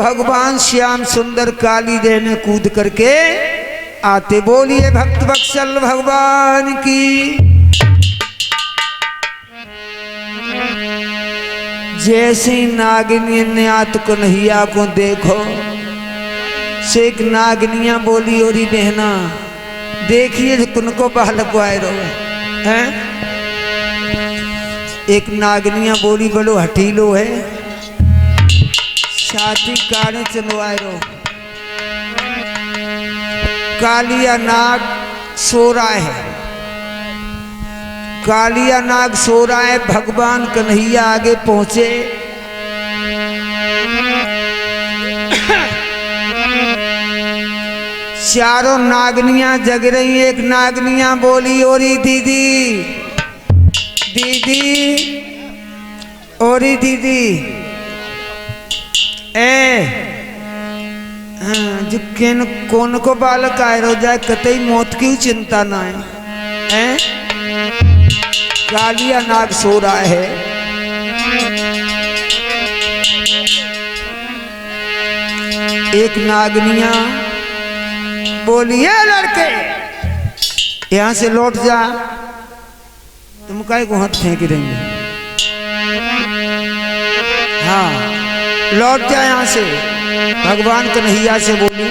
भगवान श्याम सुंदर काली देह में कूद करके आते। बोलिए भक्त वत्सल भगवान की। जैसे नागिनी ने आत कन्हैया को देखो, से एक नागिनिया बोली ओरी बहना देखिए कुनको बालक आए रहो हैं। एक नागिनिया बोली बड़ो हटीलो है, छाती काने चलो आए रहो। कालिया नाग सो रहा है, कालिया नाग सो रहा है। भगवान कन्हैया आगे पहुंचे। चारों नागनियां जग रही। एक नागनियां बोली ओरी दीदी, दीदी ओरी दीदी जो किन कौन को बालक आए रो जाए कतई मौत की चिंता ना है। कालिया नाग सो रहा है। एक नागनिया बोलिए लड़के यहां से लौट जा, तुम काहे को हाथ फेंक देंगे। हाँ लौट जा यहां से। भगवान कन्हैया से बोली।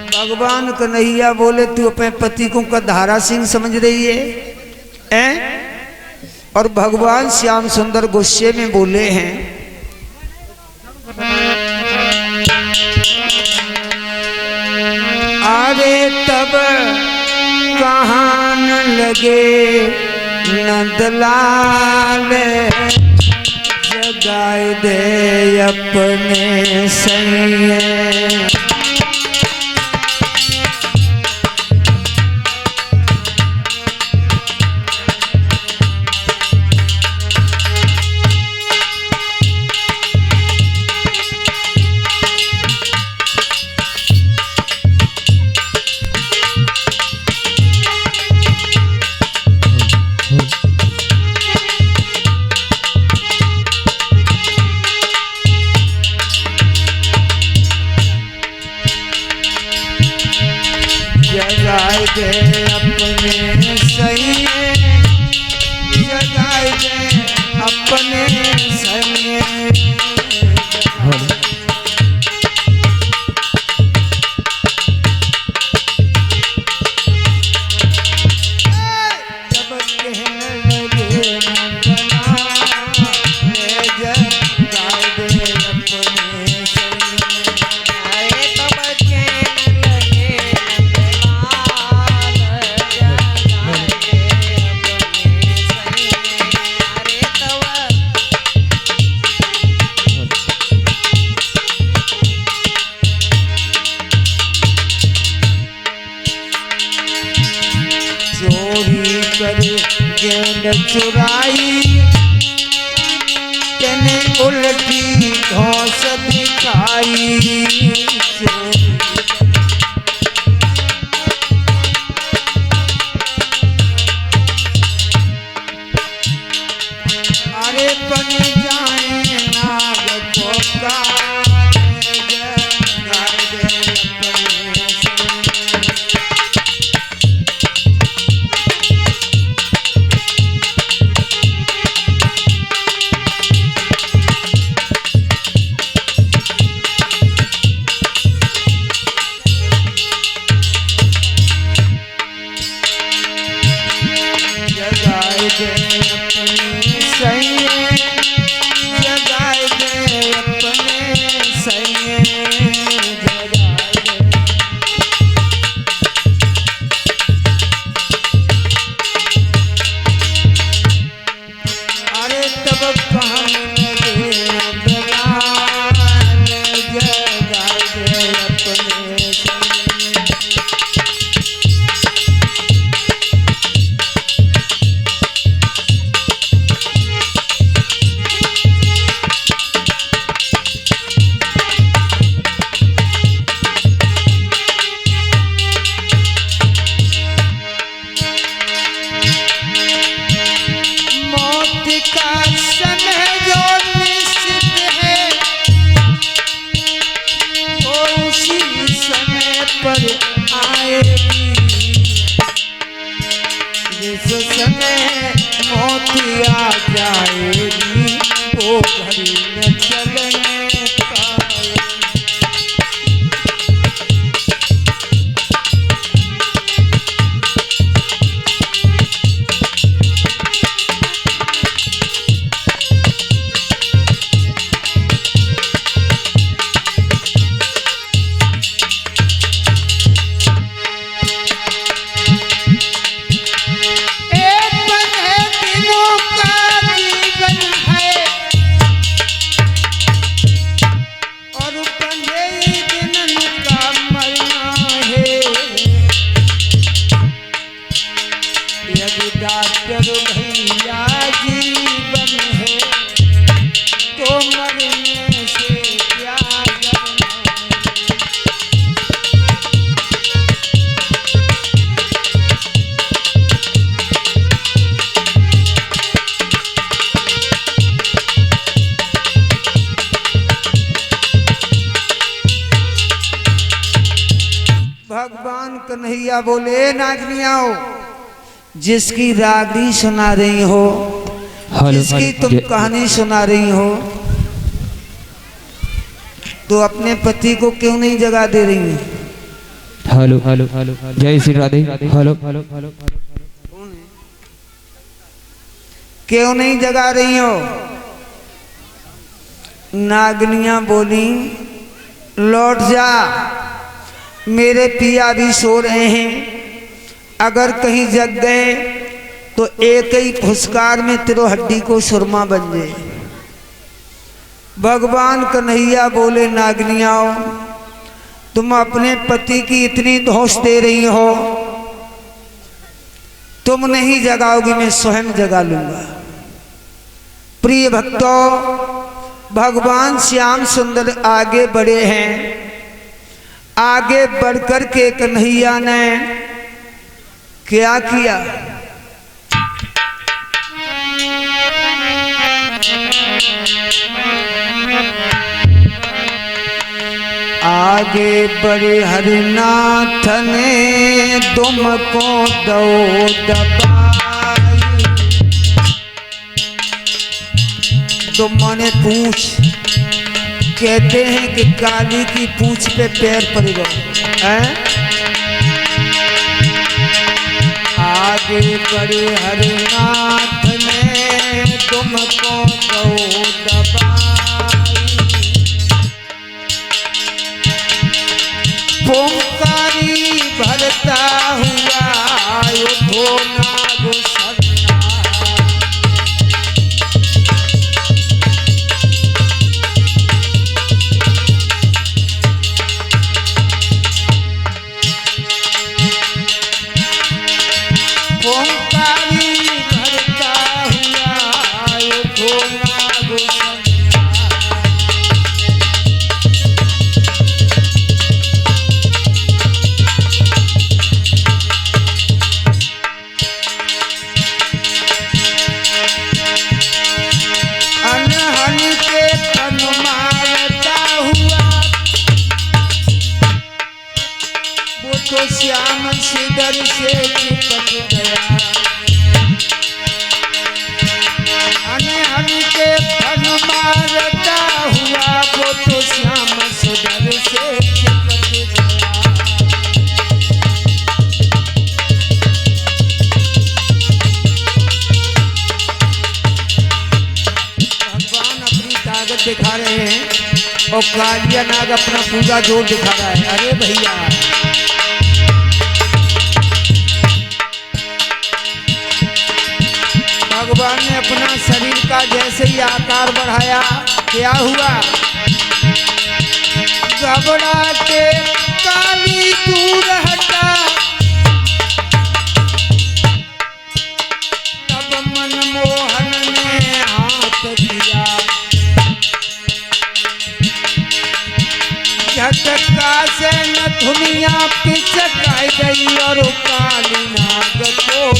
भगवान कन्हैया बोले तू अपने पति को का धारा सिंह समझ रही है? और भगवान श्याम सुंदर गुस्से में बोले हैं अरे तब कहां न लगे नंदलाल, जगाए दे अपने सैये। जगाए दे अपने सैये, जगाए दे अपने सैये। जब कहने लगे नंदना, जगाए दे अपने सैये। चोरी कर गेंद चुराई, तेने उल्टी घोंस दिखाई। अरे बन जाए नाग को जगाए दे अपने सैये, जगाए दे अपने पर आएगी, जिस समय मौत आ जाएगी वो घड़ी न चलने पाएगी। भगवान कन्हैया बोले नागनियाओ, जिसकी रागनी सुना रही हो, जिसकी तुम कहानी सुना रही हो, तो अपने पति को क्यों नहीं जगा दे रही है? हेलो हेलो हेलो जय Shri Radhe. Hello hello hello क्यों नहीं जगा रही हो? नागनियां बोली लौट जा, मेरे पिया भी सो रहे हैं, अगर कहीं जग गए तो एक ही फुसकार में तेरो हड्डी को सुरमा बन जाए। भगवान कन्हैया बोले नागनियाओ, तुम अपने पति की इतनी धौंस दे रही हो, तुम नहीं जगाओगी, मैं स्वयं जगा लूंगा। प्रिय भक्तों, भगवान श्याम सुंदर आगे बढ़े हैं। आगे बढ़कर के कन्हैया ने क्या किया? आगे बढ़े हरिनाथ ने तुमको दो दबाई, तुमने पूछ, कहते हैं कि काली की पूछ पे पैर पड़ गए। आगे बढ़े हरिनाथ ने तुमको दो दबाई, ओंकारी भरता हुआ उठो नाग सन्ना। श्याम सिदर से चिपक गया, अनहन के फन मारता हुआ वो तो श्याम सिदर से चिपक गया। भगवान अपनी ताकत दिखा रहे हैं और कालिया नाग अपना पूरा जोर दिखा रहा है। अरे भैया, भगवान ने अपना शरीर का जैसे ही आकार बढ़ाया, क्या हुआ? घबरा के काली दूर हटा, तब मनमोहन ने हाथ दिया, झटका से नथुनिया पिचकाई गई और काली नाग को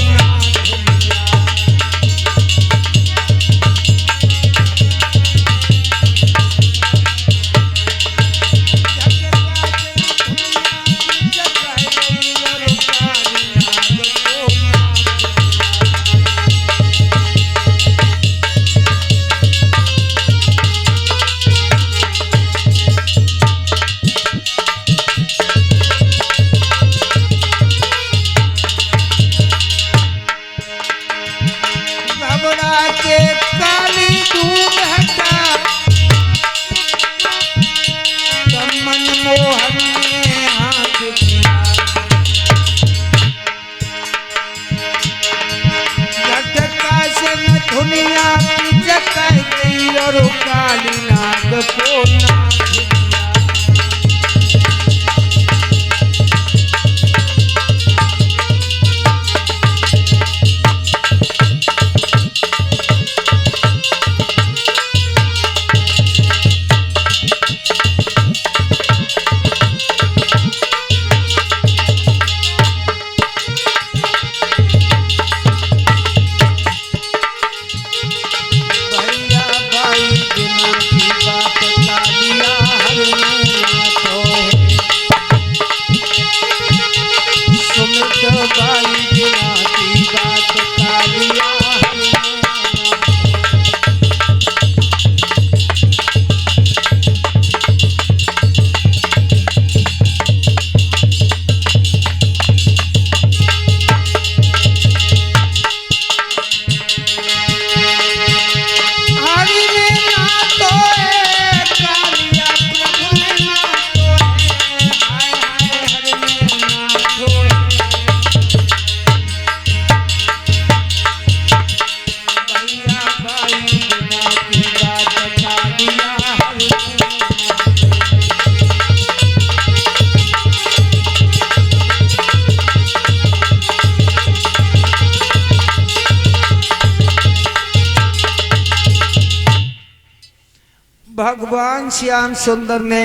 भगवान श्याम सुंदर ने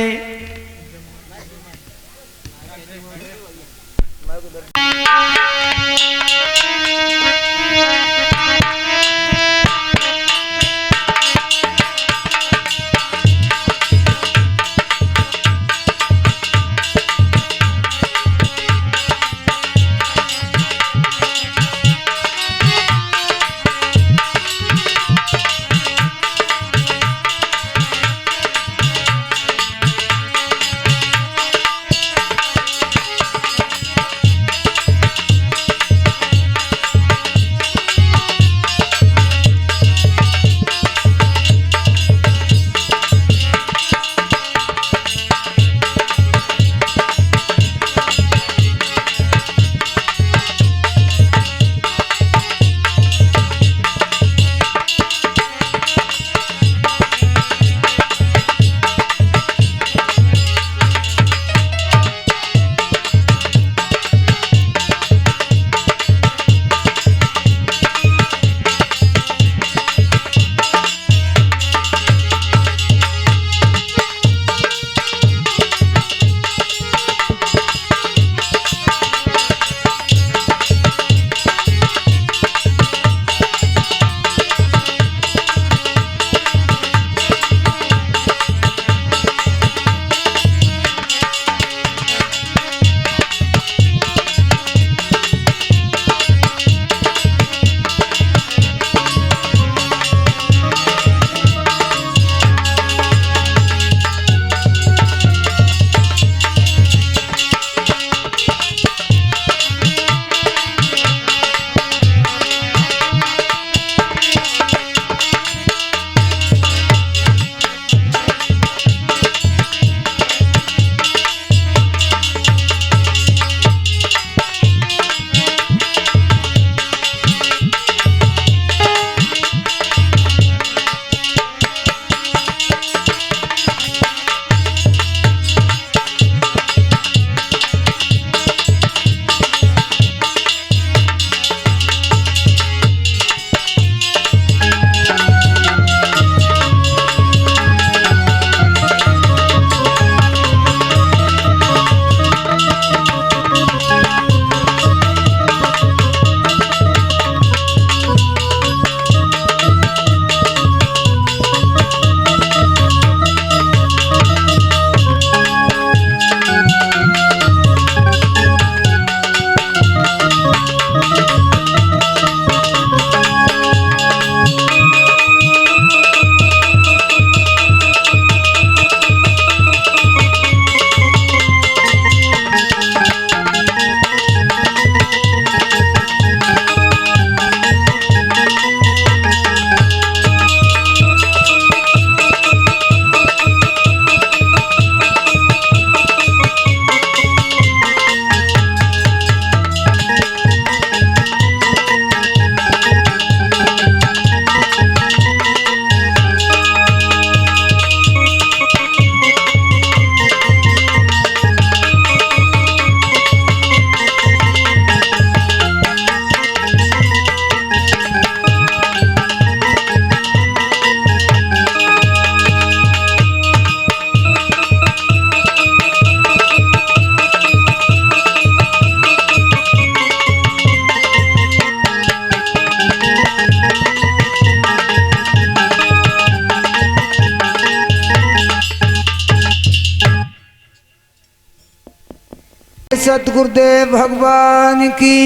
सतगुरुदेव भगवान की।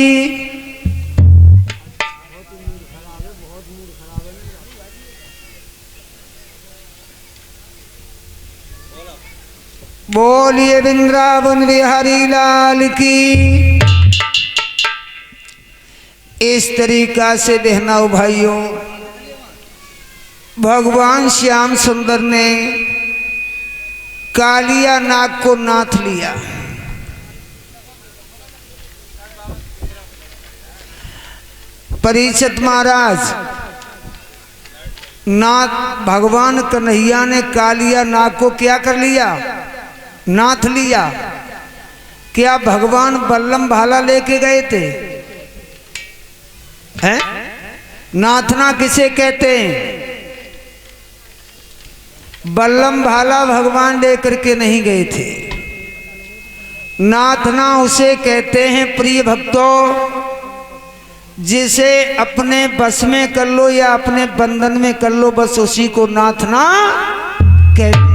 बोलिए वृंदावन बिहारी लाल की। इस तरीका से बहनाओ भाइयों, भगवान श्याम सुंदर ने कालिया नाग को नाथ लिया। परीक्षित महाराज, नाथ भगवान कन्हैया ने कालिया नाग को क्या कर लिया? नाथ लिया। क्या भगवान बल्लम भाला लेके गए थे? हैं? नाथना किसे कहते हैं? बल्लम भाला भगवान लेकर के नहीं गए थे। नाथना उसे कहते हैं प्रिय भक्तों, जिसे अपने बस में कर लो या अपने बंधन में कर लो, बस उसी को नाथना कहते।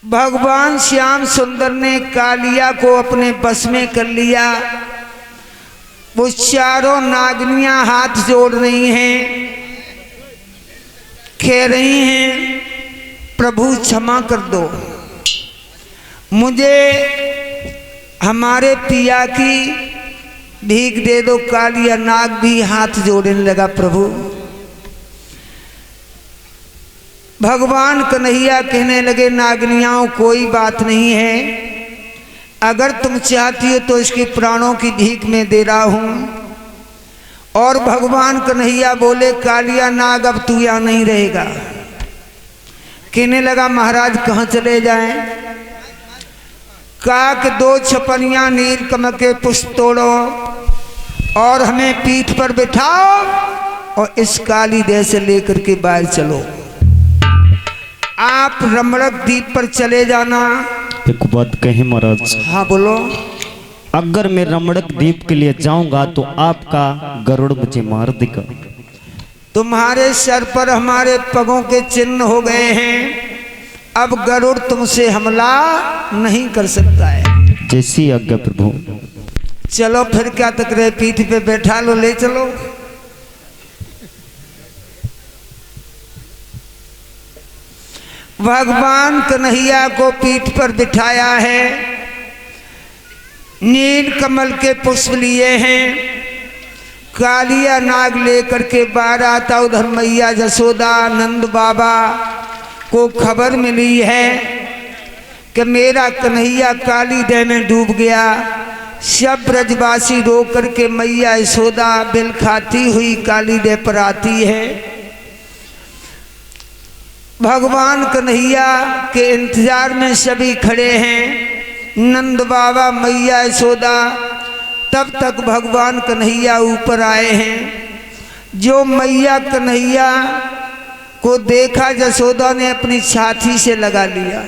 भगवान श्याम सुंदर ने कालिया को अपने बस में कर लिया। वो चारों नागनियां हाथ जोड़ रही हैं, कह रही हैं प्रभु क्षमा कर दो, मुझे हमारे पिया की भीख दे दो। कालिया नाग भी हाथ जोड़ने लगा, प्रभु। भगवान कन्हैया कहने लगे नागनियाओं कोई बात नहीं है, अगर तुम चाहती हो तो इसके प्राणों की भीख में दे रहा हूं। और भगवान कन्हैया बोले कालिया नाग अब तू यहां नहीं रहेगा। कहने लगा महाराज कहां चले जाएं? काक दो छपनियां नीलकमल के पुष्प तोड़ो और हमें पीठ पर बिठाओ और इस काली देह से लेकर के बाहर चलो। आप रमणक द्वीप पर चले जाना। एक बात कहे महाराज। हाँ बोलो। अगर मैं रमणक द्वीप के लिए जाऊंगा तो आपका गरुड़ मुझे मार देगा। तुम्हारे सर पर हमारे पगों के चिन्ह हो गए हैं, अब गरुड़ तुमसे हमला नहीं कर सकता है। जैसी आज्ञा प्रभु। चलो फिर क्या तक रहे, पीठ पे बैठा लो, ले चलो। भगवान कन्हैया को पीठ पर बिठाया है, नील कमल के पुष्प लिए हैं। कालिया नाग लेकर के बाहर आता। उधर मैया जसोदा नंद बाबा को खबर मिली है कि मेरा कन्हैया काली देह में डूब गया। सब ब्रजवासी रो करके मैया यशोदा बिल खाती हुई काली देह पर आती है। भगवान कन्हैया के इंतजार में सभी खड़े हैं, नंद बाबा मैया यशोदा। तब तक भगवान कन्हैया ऊपर आए हैं। जो मैया कन्हैया को देखा, जसोदा ने अपनी छाती से लगा लिया।